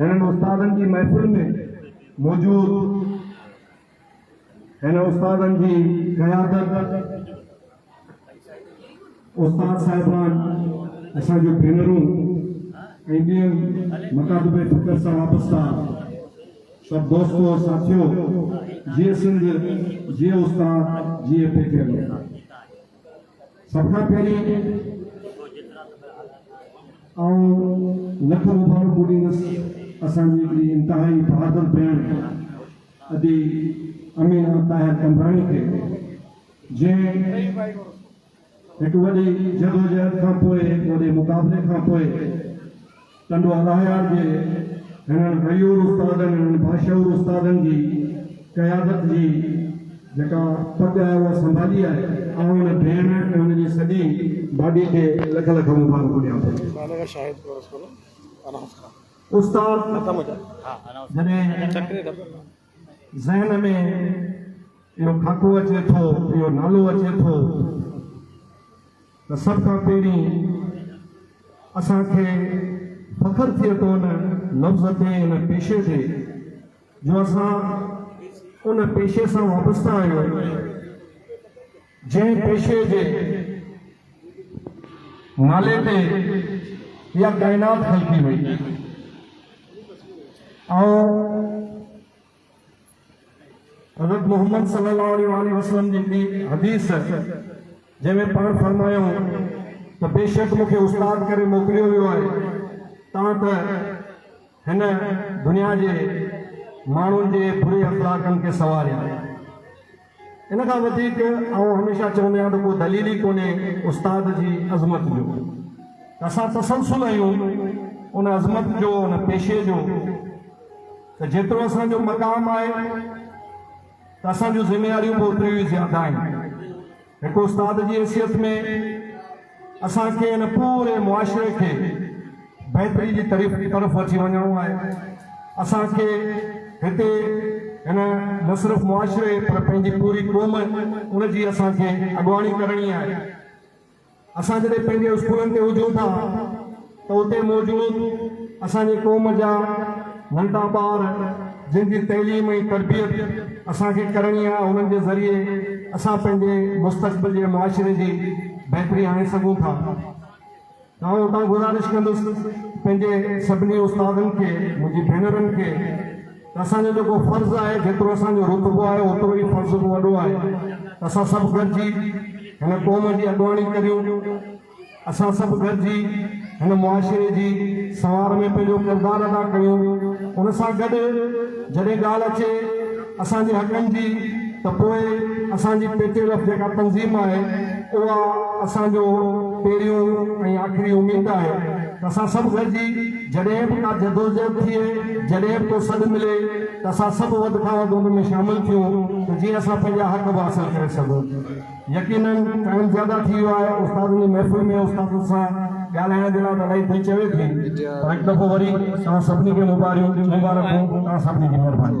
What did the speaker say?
हिननि उस्तादनि जी महफ़िल में मौजूद हिन उस्तादनि जी क़यादत उस्ताद साहिबान असांजूं भेनरूं ऐं ॿियनि मकातबे फ़िक्र सां वाबस्ता सब दोस्तों साथियों जीअं सिंध जीअं उस्ताद जीअं पेके सब खां पहिरीं लख मुबारक ॾींदुसि असांजी हिकिड़ी इंतिहाई बहादुर भेण अदी अमीना ताहिर कंबराणी खे जंहिं हिकु वॾी जदोजहद खां पोइ वॾे मुक़ाबले खां पोइ टंडो अलाहियार जे हिननि गयूर उस्तादनि हिननि बाशऊर उस्तादनि जी क़यादत जी जेका पग आहे उहा संभाली आहे ऐं हुन भेण ऐं हुनजी सॼी बाडी खे लख लख मुबारक ॾियां थो। उस्ताद जॾहिं ज़हन में इहो खाको अचे थो इहो नालो अचे थो त सभ खां पहिरीं असांखे फ़ख्रु थिए थो उन लफ़्ज़ ते उन पेशे ते जो असां उन पेशे सां वाबस्ता आहियूं जंहिं पेशे जे नाले ते इहा काइनात खलकी वई ऐं हज़रत मोहम्मद सल्लल्लाहु अलैहि वसल्लम जी हिकिड़ी हदीस जंहिंमें पाण फरमायूं त बेशक मूंखे उस्ताद करे मोकिलियो वियो आहे तव्हां त हिन दुनिया जे माण्हुनि जे बुरे अख़लाक़नि खे सवारिया इन खां वधीक हमेशह चवंदो आहियां त को दलील ई कोन्हे उस्ताद जी अज़मत जो असां तसलसल आहियूं उन अज़मत जो उन पेशे जो त जेतिरो असांजो मक़ाम आहे त असांजूं ज़िम्मेवारियूं बि ओतिरियूं ई ज़्यादा आहिनि। हिकु उस्ताद जी हैसियत में असांखे हिन पूरे मुआशरे खे बहितरी जी तरफ़ अची वञिणो आहे। असांखे हिते हिन न सिर्फ़ु मुआशरे पर पंहिंजी पूरी क़ौम उनजी असांखे अॻुवाणी करणी आहे। असां जॾहिं पंहिंजे स्कूलनि ते हुजूं था त उते मौजूदु असांजी क़ौम जा नंढा ॿार जिन जी तइलीम ऐं तरबियत असांखे करणी आहे उन्हनि जे ज़रिए असां पंहिंजे मुस्तक़बिल जे मुआशरे जी बहितरी आणे सघूं था। मां गुज़ारिश कंदुसि पंहिंजे सभिनी उस्तादनि खे मुंहिंजी भेनरुनि खे त असांजो जेको फ़र्ज़ु आहे जेतिरो असांजो रुतबो आहे ओतिरो ई फ़र्ज़ु बि वॾो आहे त असां सभु गॾिजी हिन क़ौम जी अॻुवाणी करियूं। असां सभु गॾिजी हिन मुआशरे जी संवार में पंहिंजो किरदारु अदा कयूं। उन सां गॾु जॾहिं ॻाल्हि अचे असांजे हक़नि जी त पोइ असांजी पेटेल जेका तंज़ीम आहे उहा असांजो पहिरियों ऐं आख़िरी उमेद आहे त असां सभु गॾिजी जॾहिं बि का जदोजहद थिए जॾहिं बि को सॾु मिले त असां सभु वधि खां वधि उन में शामिलु थियूं त जीअं असां पंहिंजा हक़ बि हासिलु करे सघूं। यकीनन टाइम ज़्यादा थी वियो आहे उस्तादनि जी महफ़िल में उस्तादनि सां ॻाल्हाइण जे लाइ त इलाही दिलि चवे थी पर हिकु दफ़ो वरी तव्हां सभिनी खे मुबारकूं तव्हां सभिनी जी महिरबानी।